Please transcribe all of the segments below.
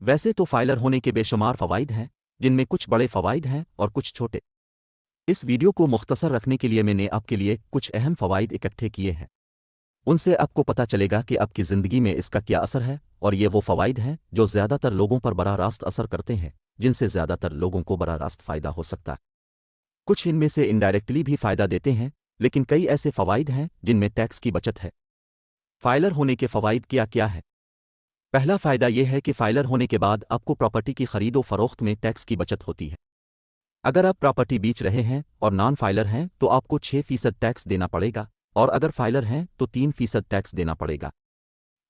वैसे तो फाइलर होने के बेशुमार फ़वाइद हैं, जिनमें कुछ बड़े फ़वाइद हैं और कुछ छोटे। इस वीडियो को मुख्तसर रखने के लिए मैंने आपके लिए कुछ अहम फ़वाइद इकट्ठे किए हैं। उनसे आपको पता चलेगा कि आपकी ज़िंदगी में इसका क्या असर है, और ये वो फ़वाइद हैं जो ज़्यादातर लोगों पर बराह रास्त असर करते हैं, जिनसे ज़्यादातर लोगों को बराह रास्त फ़ायदा हो सकता है। कुछ इनमें से इनडायरेक्टली भी फ़ायदा देते हैं, लेकिन कई ऐसे फ़वाइद हैं जिनमें टैक्स की बचत है। फाइलर होने के फ़वाइद क्या क्या है? पहला फ़ायदा यह है कि फाइलर होने के बाद आपको प्रॉपर्टी की खरीदो फरोख्त में टैक्स की बचत होती है। अगर आप प्रॉपर्टी बेच रहे हैं और नॉन फाइलर हैं तो आपको 6% टैक्स देना पड़ेगा, और अगर फाइलर हैं तो 3% टैक्स देना पड़ेगा।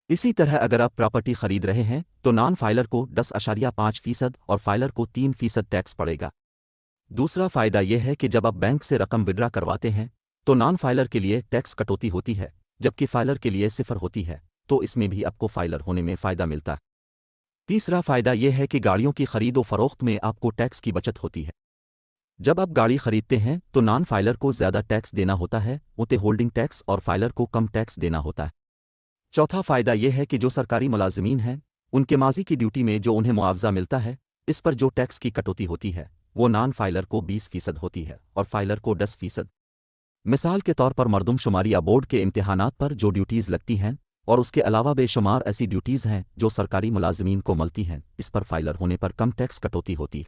इसी तरह अगर आप प्रॉपर्टी खरीद रहे हैं तो नॉन फाइलर को 10.5% और फाइलर को 3% टैक्स पड़ेगा। दूसरा फ़ायदा यह है कि जब आप बैंक से रकम विड्रा करवाते हैं तो नॉन फाइलर के लिए टैक्स कटौती होती है, जबकि फाइलर के लिए सिफर होती है, तो इसमें भी आपको फाइलर होने में फ़ायदा मिलता है। तीसरा फ़ायदा यह है कि गाड़ियों की खरीदो फरोख्त में आपको टैक्स की बचत होती है। जब आप गाड़ी खरीदते हैं तो नॉन फाइलर को ज़्यादा टैक्स देना होता है, उते होल्डिंग टैक्स, और फाइलर को कम टैक्स देना होता है। चौथा फ़ायदा यह है कि जो सरकारी मुलाजिमीन हैं, उनके माजी की ड्यूटी में जो उन्हें मुआवजा मिलता है, इस पर जो टैक्स की कटौती होती है वो नॉन फाइलर को 20% होती है और फाइलर को 10%। मिसाल के तौर पर मरदमशुमारी या बोर्ड के इम्तिहानात पर जो ड्यूटीज़ लगती हैं, और उसके अलावा बेशुमार ऐसी ड्यूटीज़ हैं जो सरकारी मुलाजिमीन को मिलती हैं, इस पर फाइलर होने पर कम टैक्स कटौती होती है।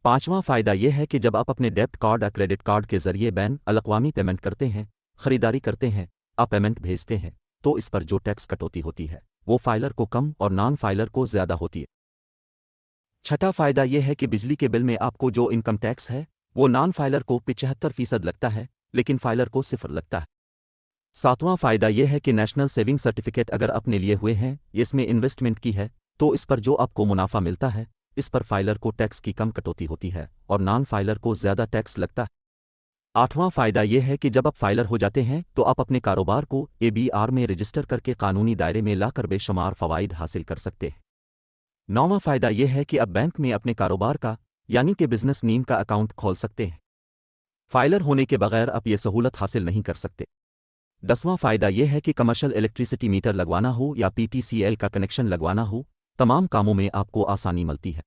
पांचवां फ़ायदा यह है कि जब आप अपने डेबिट कार्ड या क्रेडिट कार्ड के ज़रिए बैन अल-अक़वामी पेमेंट करते हैं, ख़रीदारी करते हैं, आप पेमेंट भेजते हैं, तो इस पर जो टैक्स कटौती होती है वो फाइलर को कम और नॉन फाइलर को ज़्यादा होती है। छठा फ़ायदा यह है कि बिजली के बिल में आपको जो इनकम टैक्स है वो नॉन फाइलर को 75% लगता है, लेकिन फाइलर को सिफर लगता है। सातवां फ़ायदा यह है कि नेशनल सेविंग सर्टिफिकेट अगर अपने लिए हुए हैं, इसमें इन्वेस्टमेंट की है, तो इस पर जो आपको मुनाफा मिलता है, इस पर फाइलर को टैक्स की कम कटौती होती है और नॉन फाइलर को ज़्यादा टैक्स लगता है। आठवां फ़ायदा यह है कि जब आप फाइलर हो जाते हैं तो आप अपने कारोबार को ABR में रजिस्टर करके कानूनी दायरे में लाकर बेशुमार फ़वाइद हासिल कर सकते हैं। नौवां फ़ायदा यह है कि अब बैंक में अपने कारोबार का, यानी कि बिजनेस नेम का अकाउंट खोल सकते हैं। फाइलर होने के बगैर आप ये सहूलत हासिल नहीं कर सकते। 10वां फ़ायदा यह है कि कमर्शियल इलेक्ट्रिसिटी मीटर लगवाना हो या PTCL का कनेक्शन लगवाना हो, तमाम कामों में आपको आसानी मिलती है।